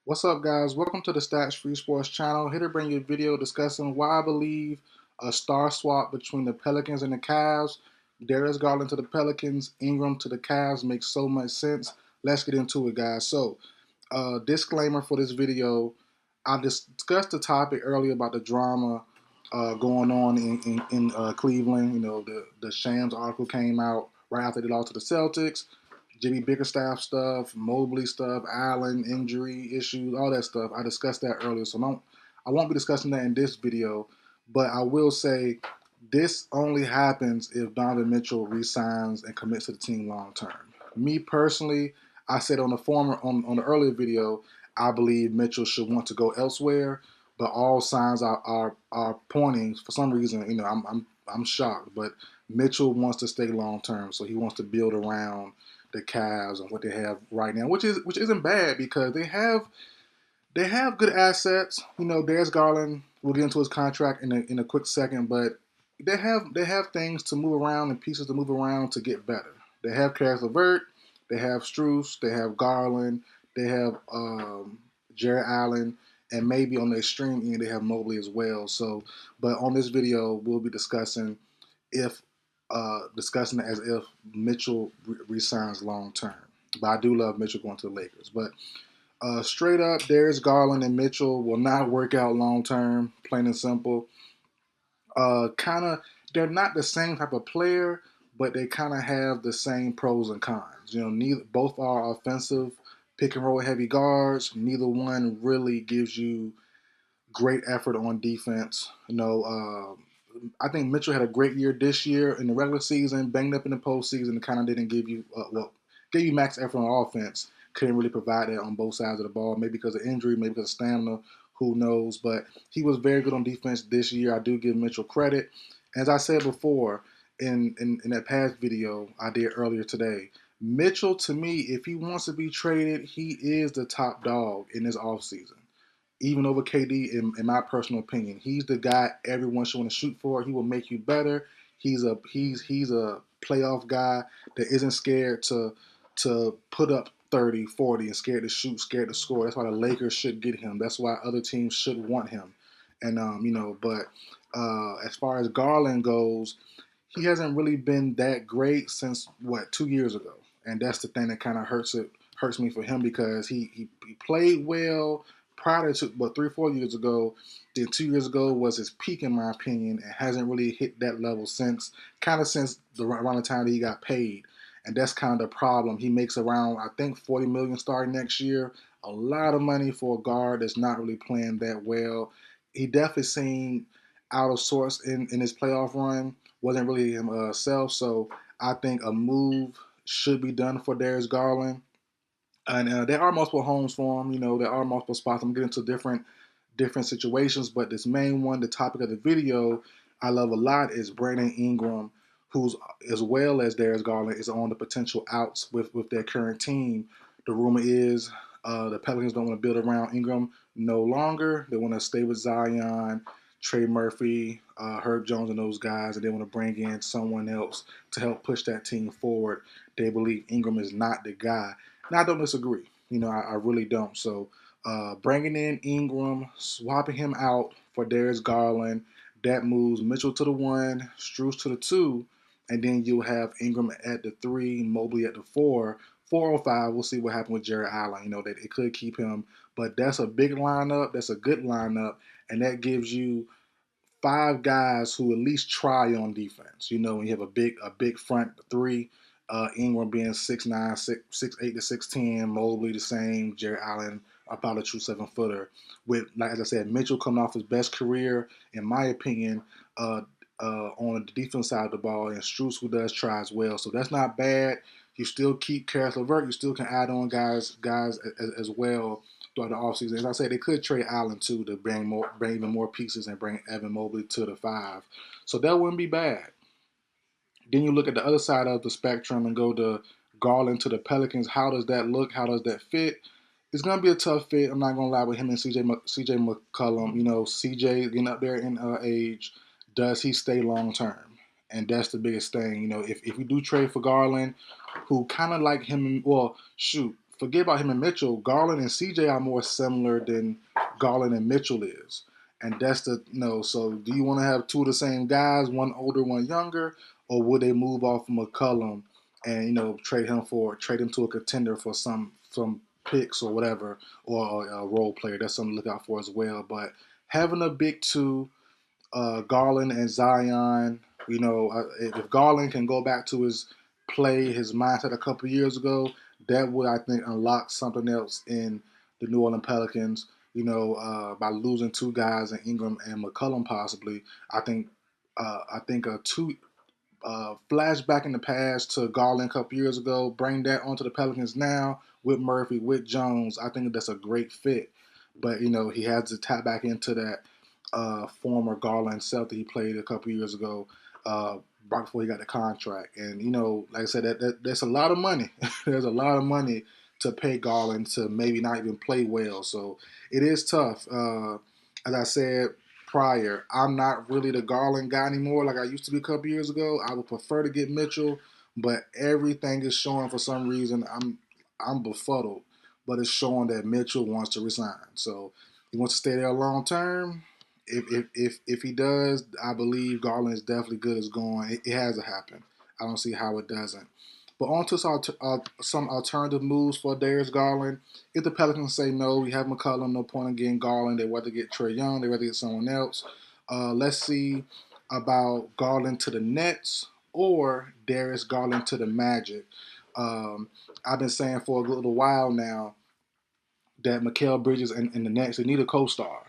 What's up, guys? Welcome to the Stats Free Sports channel. Here to bring you a video discussing why I believe a star swap between the Pelicans and the Cavs, Darius Garland to the Pelicans, Ingram to the Cavs makes so much sense. Let's get into it, guys. So, disclaimer for this video: I discussed the topic earlier about the drama going on in Cleveland. You know, the Shams article came out right after they lost to the Celtics. Jimmy Bickerstaff stuff, Mobley stuff, Allen injury issues, all that stuff. I discussed that earlier, so I won't be discussing that in this video. But I will say this only happens if Donovan Mitchell resigns and commits to the team long term. Me personally, I said on the earlier video, I believe Mitchell should want to go elsewhere, but all signs are pointing for some reason. You know, I'm shocked, but Mitchell wants to stay long term, so he wants to build around the Cavs and what they have right now, which isn't bad because they have good assets. You know, Darius Garland. We'll get into his contract in a quick second, but they have things to move around and pieces to move around to get better. They have Karis LeVert, they have Strus, they have Garland, they have Jared Allen, and maybe on the extreme end they have Mobley as well. So, but on this video we'll be if discussing it as if Mitchell resigns long term. But I do love Mitchell going to the Lakers. But straight up, Darius Garland and Mitchell will not work out long term, plain and simple. Kind of, they're not the same type of player, but they kind of have the same pros and cons. You know, both are offensive, pick and roll heavy guards. Neither one really gives you great effort on defense. I think Mitchell had a great year this year in the regular season, banged up in the postseason, and kind of didn't give you gave you max effort on offense. Couldn't really provide that on both sides of the ball, maybe because of injury, maybe because of stamina, who knows. But he was very good on defense this year. I do give Mitchell credit. As I said before in that past video I did earlier today, Mitchell, to me, if he wants to be traded, he is the top dog in this offseason, even over KD, in my personal opinion. He's the guy everyone should want to shoot for. He will make you better. He's a playoff guy that isn't scared to put up 30, 40, and scared to shoot, scared to score. That's why the Lakers should get him. That's why other teams should want him. And but as far as Garland goes, he hasn't really been that great since 2 years ago, and that's the thing that kind of hurts me for him because he played well prior to 3 4 years ago. Then 2 years ago was his peak in my opinion, and hasn't really hit that level since around the time that he got paid. And that's kind of the problem. He makes around, I think, 40 million starting next year. A lot of money for a guard that's not really playing that well. He definitely seemed out of sorts in his playoff run. Wasn't really himself. So I think a move should be done for Darius Garland. And there are multiple homes for him. You know, there are multiple spots. I'm getting to different situations, but this main one, the topic of the video, I love a lot is Brandon Ingram, who's as well as Darius Garland is on the potential outs with their current team. The rumor is the Pelicans don't want to build around Ingram no longer. They want to stay with Zion, Trey Murphy, Herb Jones, and those guys, and they want to bring in someone else to help push that team forward. They believe Ingram is not the guy. Now, I don't disagree. You know, I really don't. So bringing in Ingram, swapping him out for Darius Garland, that moves Mitchell to the 1, Strus to the 2, and then you'll have Ingram at the 3, Mobley at the 4. 405, we'll see what happens with Jared Allen. You know, that it could keep him, but that's a big lineup. That's a good lineup, and that gives you 5 guys who at least try on defense. You know, when you have a big front 3, Ingram being 6'9", 6'8" to 6'10", Mobley the same, Jared Allen about a true 7-footer. With, like as I said, Mitchell coming off his best career, in my opinion, on the defense side of the ball, and Strus, who does try as well. So that's not bad. You still keep Karis LeVert. You still can add on guys as well throughout the offseason. As I said, they could trade Allen too to bring even more pieces and bring Evan Mobley to the 5. So that wouldn't be bad. Then you look at the other side of the spectrum and go to Garland to the Pelicans. How does that look? How does that fit? It's going to be a tough fit. I'm not going to lie with him and CJ McCollum. You know, CJ getting up there in age. Does he stay long term? And that's the biggest thing. You know, if we do trade for Garland, who kind of like him, well, shoot, forget about him and Mitchell. Garland and CJ are more similar than Garland and Mitchell is. And that's the So do you want to have two of the same guys, one older, one younger, or would they move off of McCollum and trade him to a contender for some picks or whatever, or a role player? That's something to look out for as well. But having a big two, Garland and Zion. If Garland can go back to his play, his mindset a couple years ago, that would, I think, unlock something else in the New Orleans Pelicans. By losing two guys in Ingram and McCollum, possibly, I think a two flashback in the past to Garland a couple years ago, bring that onto the Pelicans now with Murphy, with Jones. I think that's a great fit. But he has to tap back into that former Garland self that he played a couple years ago, right before he got the contract. And like I said, that's a lot of money. There's a lot of money to pay Garland to maybe not even play well. So it is tough. As I said prior, I'm not really the Garland guy anymore like I used to be a couple years ago. I would prefer to get Mitchell, but everything is showing for some reason I'm befuddled, but it's showing that Mitchell wants to resign. So he wants to stay there long term. If he does, I believe Garland is definitely good as going. It has to happen. I don't see how it doesn't. But on to some alternative moves for Darius Garland. If the Pelicans say no, we have McCollum, no point in getting Garland. They rather get Trae Young. They rather get someone else. Let's see about Garland to the Nets or Darius Garland to the Magic. I've been saying for a little while now that Mikal Bridges and the Nets, they need a co-star.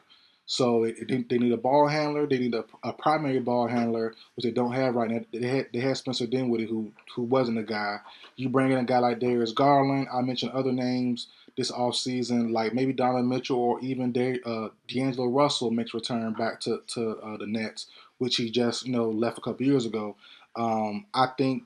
So they need a ball handler. They need a primary ball handler, which they don't have right now. They had Spencer Dinwiddie, who wasn't a guy. You bring in a guy like Darius Garland. I mentioned other names this offseason, like maybe Donovan Mitchell or even D'Angelo Russell makes return back to the Nets, which he just left a couple years ago. I think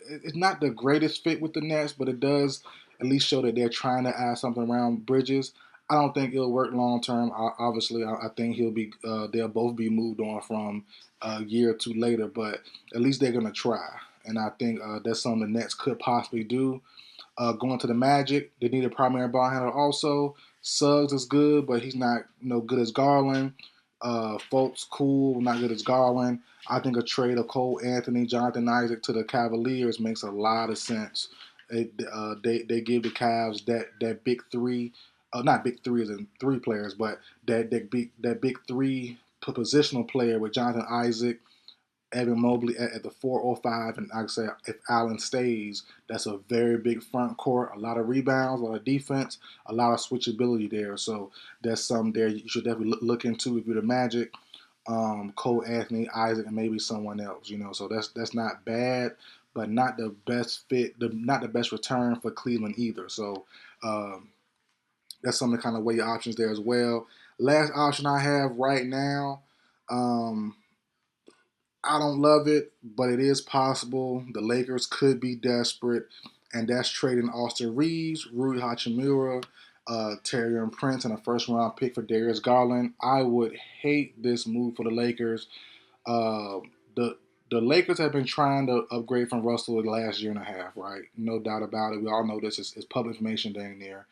it's not the greatest fit with the Nets, but it does at least show that they're trying to add something around Bridges. I don't think it'll work long term. Obviously, I think they'll both be moved on from a year or two later, but at least they're gonna try, and I think that's something the Nets could possibly do. Going to the Magic, they need a primary ball handler also. Suggs is good, but he's not good as Garland. Folks, cool, not good as Garland. I think a trade of Cole Anthony, Jonathan Isaac to the Cavaliers makes a lot of sense. They give the Cavs that big three, not big three as in three players, but that big three positional player with Jonathan Isaac, Evan Mobley at the 405, and like I said, if Allen stays, that's a very big front court, a lot of rebounds, a lot of defense, a lot of switchability there. So that's something there you should definitely look into if you're the Magic. Cole Anthony, Isaac, and maybe someone else. So that's not bad, but not the best fit, not the best return for Cleveland either. So that's something to kind of weigh your options there as well. Last option I have right now. I don't love it, but it is possible. The Lakers could be desperate, and that's trading Austin Reeves, Rui Hachimura, Taurean Prince, and a first-round pick for Darius Garland. I would hate this move for the Lakers. Uh, the the Lakers have been trying to upgrade from Russell the last year and a half, right? No doubt about it. We all know this is public information dang near.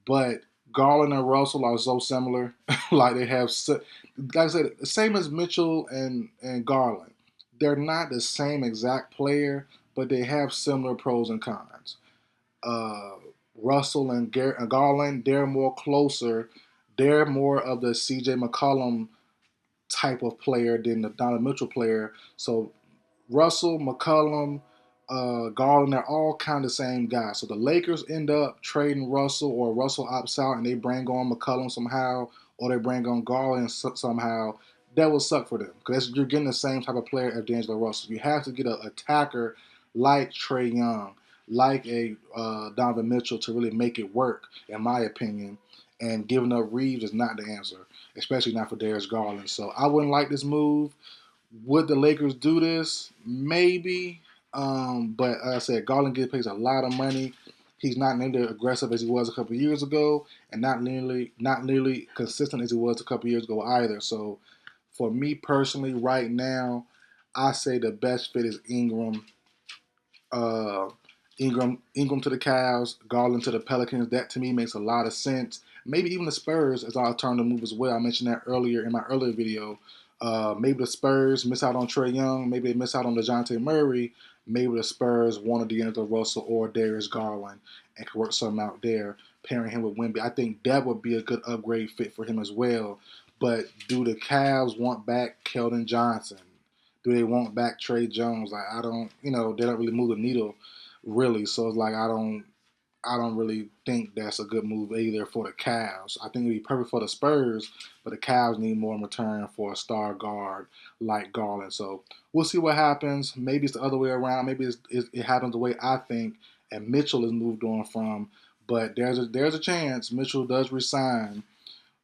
But Garland and Russell are so similar. Like they have, like I said, the same as Mitchell and Garland. They're not the same exact player, but they have similar pros and cons. Uh, Russell and Garland, they're more closer. They're more of the C.J. McCollum type of player than the Donovan Mitchell player. So Russell, McCollum, Garland, they're all kind of the same guy. So the Lakers end up trading Russell, or Russell opts out and they bring on McCollum somehow, or they bring on Garland somehow. That will suck for them because you're getting the same type of player as D'Angelo Russell. You have to get an attacker like Trae Young, like a Donovan Mitchell to really make it work, in my opinion. And giving up Reeves is not the answer, especially not for Darius Garland. So I wouldn't like this move. Would the Lakers do this? Maybe. But like I said, Garland gets pays a lot of money. He's not nearly aggressive as he was a couple of years ago, and not nearly consistent as he was a couple of years ago either. So, for me personally, right now, I say the best fit is Ingram. Uh, Ingram to the Cavs, Garland to the Pelicans. That to me makes a lot of sense. Maybe even the Spurs as an alternative move as well. I mentioned that earlier in my earlier video. Maybe the Spurs miss out on Trae Young. Maybe they miss out on DeJounte Murray. Maybe the Spurs wanted D'Angelo Russell or Darius Garland and could work something out there, pairing him with Wemby. I think that would be a good upgrade fit for him as well. But do the Cavs want back Keldon Johnson? Do they want back Trey Jones? Like I don't, they don't really move the needle really. So it's like I don't really think that's a good move either for the Cavs. I think it'd be perfect for the Spurs, but the Cavs need more in return for a star guard like Garland. So we'll see what happens. Maybe it's the other way around. Maybe it happens the way I think, and Mitchell is moved on from. But there's a chance Mitchell does resign,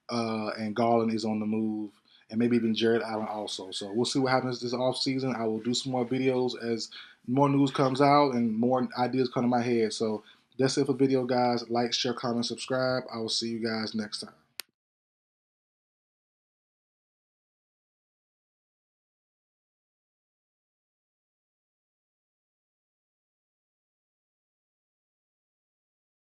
and Garland is on the move, and maybe even Jared Allen also. So we'll see what happens this offseason. I will do some more videos as more news comes out and more ideas come to my head. So that's it for the video, guys. Like, share, comment, subscribe. I will see you guys next time.